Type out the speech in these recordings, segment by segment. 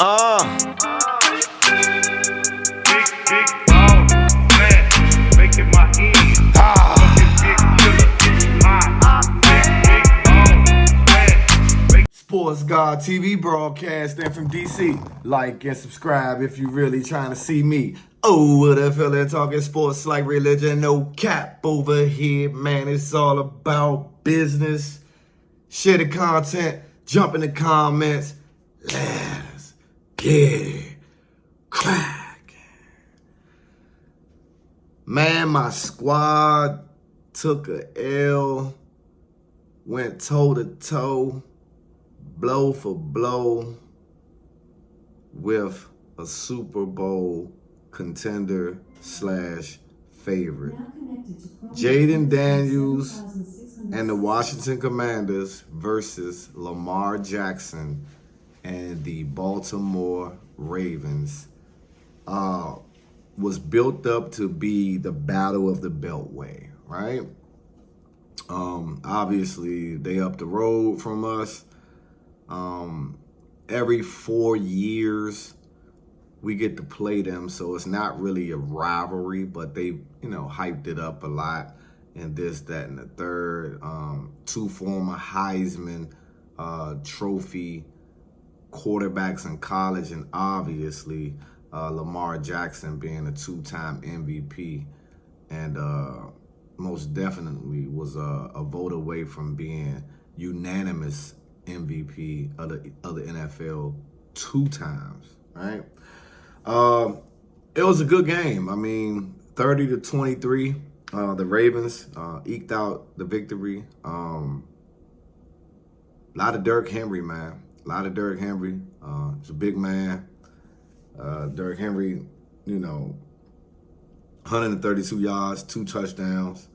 Uh, Big ball, fat, making my end. Fucking big killer, big ball, fat, Sports God TV broadcasting from DC. Like and subscribe if you really trying to see me. Oh, what a fella talking sports like religion. No cap over here, man. It's all about business. Share the content. Jump in the comments. Let's get it cracking. Man, my squad took a L, went toe to toe, blow for blow with a Super Bowl contender slash favorite. Jayden Daniels and the Washington Commanders versus Lamar Jackson and the Baltimore Ravens was built up to be the battle of the Beltway, right? Obviously, they up the road from us. Every 4 years, we get to play them, so it's not really a rivalry, but they, hyped it up a lot and this, that, and the third. Two former Heisman Trophy quarterbacks in college, and obviously Lamar Jackson being a two-time MVP, and most definitely was a vote away from being unanimous MVP of the NFL 2 times, right? It was a good game. I mean, 30-23, the Ravens eked out the victory. A lot of Derrick Henry, man. A lot of Derrick Henry. He's a big man. Derrick Henry, 132 yards, 2 touchdowns.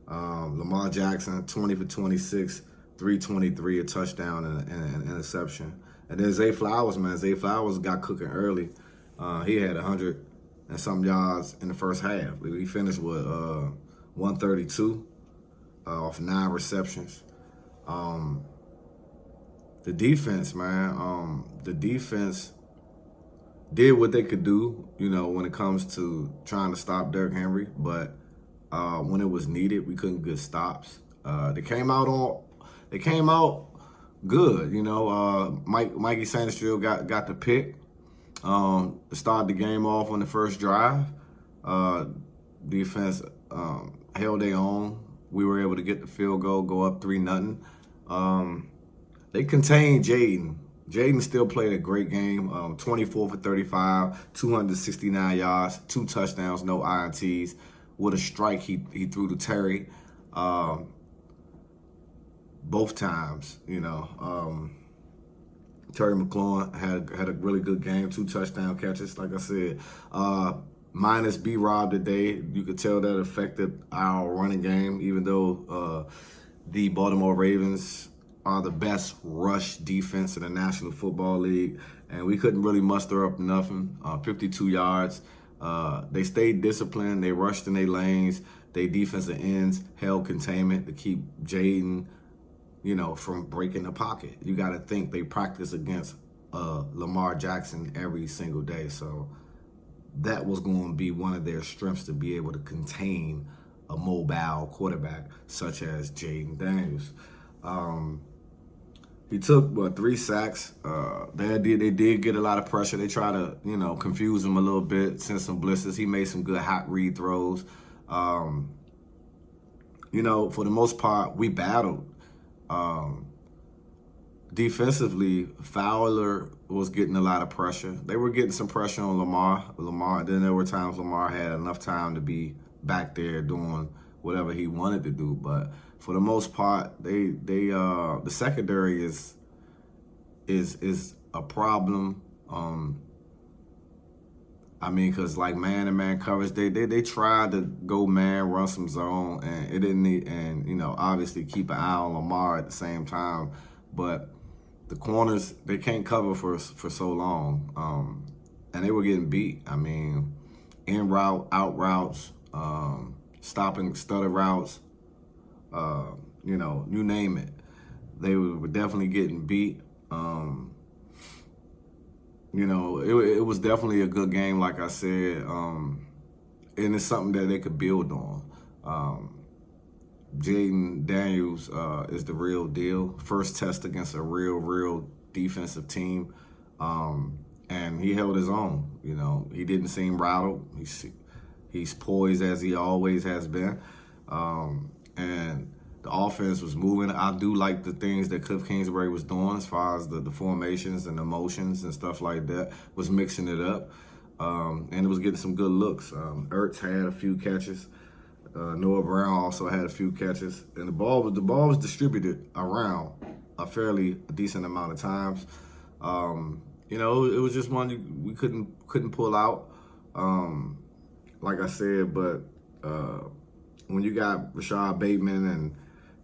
Lamar Jackson, 20 for 26, 323, a touchdown and an interception. And then Zay Flowers, man. Zay Flowers got cooking early. He had 100 and some yards in the first half. He finished with 132 off 9 receptions. The defense, man. The defense did what they could do, when it comes to trying to stop Derrick Henry. But when it was needed, we couldn't get stops. They came out good, Mikey Sandstrom got the pick. Started the game off on the first drive. Defense held their own. We were able to get the field goal, go up 3-0. They contained Jayden. Jayden still played a great game. 24 for 35, 269 yards, 2 touchdowns, no INTs. With a strike he threw to Terry both times. Terry McLaurin had a really good game, 2 touchdown catches, like I said. Minus B-Rob today, you could tell that affected our running game, even though the Baltimore Ravens are the best rush defense in the National Football League, and we couldn't really muster up nothing. 52 yards. They stayed disciplined. They rushed in their lanes. They defensive ends held containment to keep Jayden, from breaking the pocket. You got to think they practice against Lamar Jackson every single day. So that was going to be one of their strengths, to be able to contain a mobile quarterback such as Jayden Daniels. He took 3 sacks. They did get a lot of pressure. They tried to, confuse him a little bit, send some blitzes. He made some good hot read throws. For the most part, we battled. Defensively, Fowler was getting a lot of pressure. They were getting some pressure on Lamar. Then there were times Lamar had enough time to be back there doing whatever he wanted to do. But for the most part, the secondary is a problem. Because like man-to-man coverage, they tried to go man, run some zone, and it didn't need, and obviously keep an eye on Lamar at the same time. But the corners, they can't cover for so long, and they were getting beat. In route, out routes, stopping stutter routes, you name it. They were definitely getting beat. you know, it was definitely a good game, like I said, and it's something that they could build on. Jayden Daniels is the real deal. First test against a real defensive team, and he held his own. You know, he didn't seem rattled. He's poised as he always has been, and the offense was moving. I do like the things that Cliff Kingsbury was doing as far as the formations and the motions and stuff like that. Was mixing it up, and it was getting some good looks. Ertz had a few catches. Noah Brown also had a few catches, and the ball was distributed around a fairly decent amount of times. You know, it was just one we couldn't pull out. Like I said, but when you got Rashad Bateman and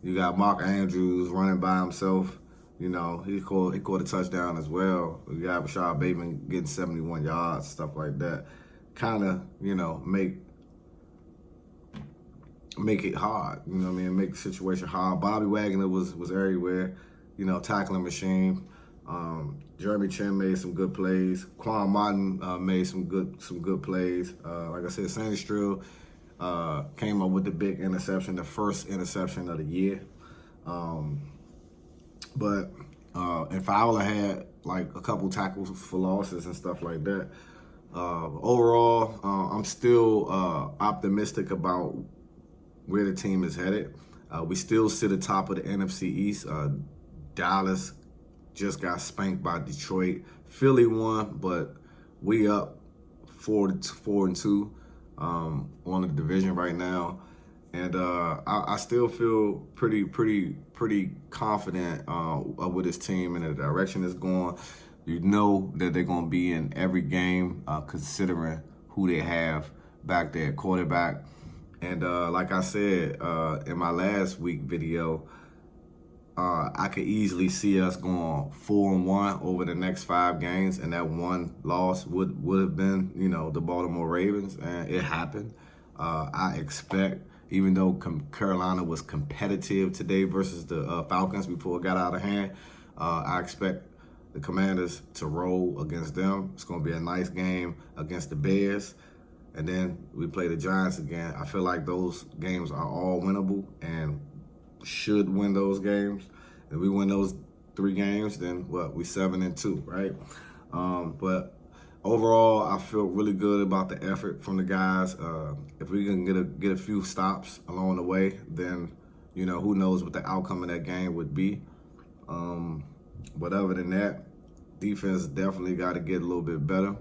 you got Mark Andrews running by himself, you know, he caught a touchdown as well. You got Rashad Bateman getting 71 yards, stuff like that. Kind of, you know, make it hard, you know what I mean? Make the situation hard. Bobby Wagner was everywhere, you know, tackling machine. Jeremy Chin made some good plays. Quan Martin made some good plays. Like I said, Sandy Strill came up with the big interception, the first interception of the year. But and Fowler had like a couple tackles for losses and stuff like that. Overall, I'm still optimistic about where the team is headed. We still sit atop of the NFC East. Dallas just got spanked by Detroit. Philly won, but we up 4-2 on the division right now, and I still feel pretty confident with this team and the direction it's going. You know that they're going to be in every game, considering who they have back there, quarterback. And like I said in my last week video, I could easily see us going 4-1 over the next 5 games, and that one loss would have been, you know, the Baltimore Ravens, and it happened. I expect, even though Carolina was competitive today versus the Falcons before it got out of hand, I expect the Commanders to roll against them. It's going to be a nice game against the Bears. And then we play the Giants again. I feel like those games are all winnable and should win those games. If we win those 3 games, then what? We 7-2, right? But overall, I feel really good about the effort from the guys. If we can get a few stops along the way, then, you know, who knows what the outcome of that game would be. But other than that, defense definitely got to get a little bit better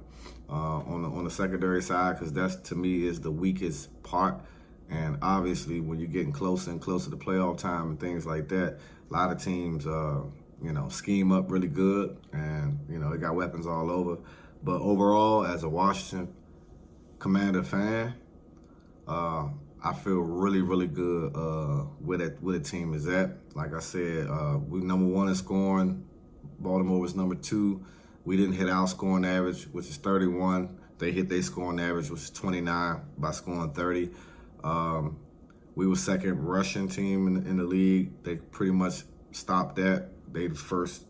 on the secondary side, because that's, to me, is the weakest part. And obviously, when you're getting closer and closer to playoff time and things like that, a lot of teams, you know, scheme up really good, and, you know, they got weapons all over. But overall, as a Washington Commander fan, I feel really good where the team is at. Like I said, we number 1 in scoring. Baltimore was number 2. We didn't hit our scoring average, which is 31. They hit their scoring average, which is 29, by scoring 30. We were second rushing team in the league. They pretty much stopped that. They the first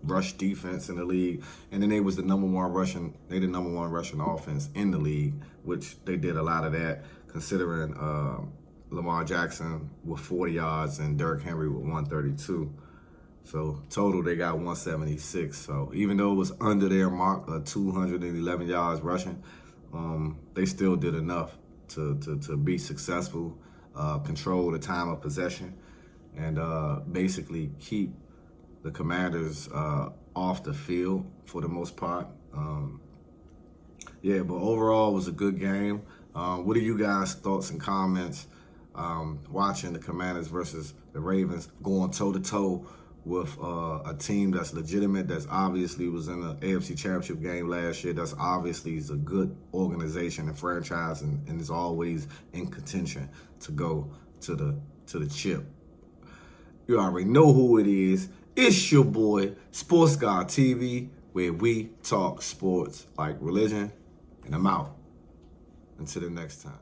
rush defense in the league, and then they was the number 1 rushing. They the number 1 rushing offense in the league, which they did a lot of that, considering Lamar Jackson with 40 yards and Derrick Henry with 132. So total, they got 176. So even though it was under their mark of 211 yards rushing, they still did enough to be successful, control the time of possession, and basically keep the Commanders off the field for the most part. Yeah, but overall, it was a good game. What are you guys' thoughts and comments watching the Commanders versus the Ravens going toe-to-toe with a team that's legitimate, that's obviously was in the AFC Championship game last year, that's obviously is a good organization and franchise, and is always in contention to go to the chip? You already know who it is. It's your boy, Sports Guy TV, where we talk sports like religion, and I'm out. Until the next time.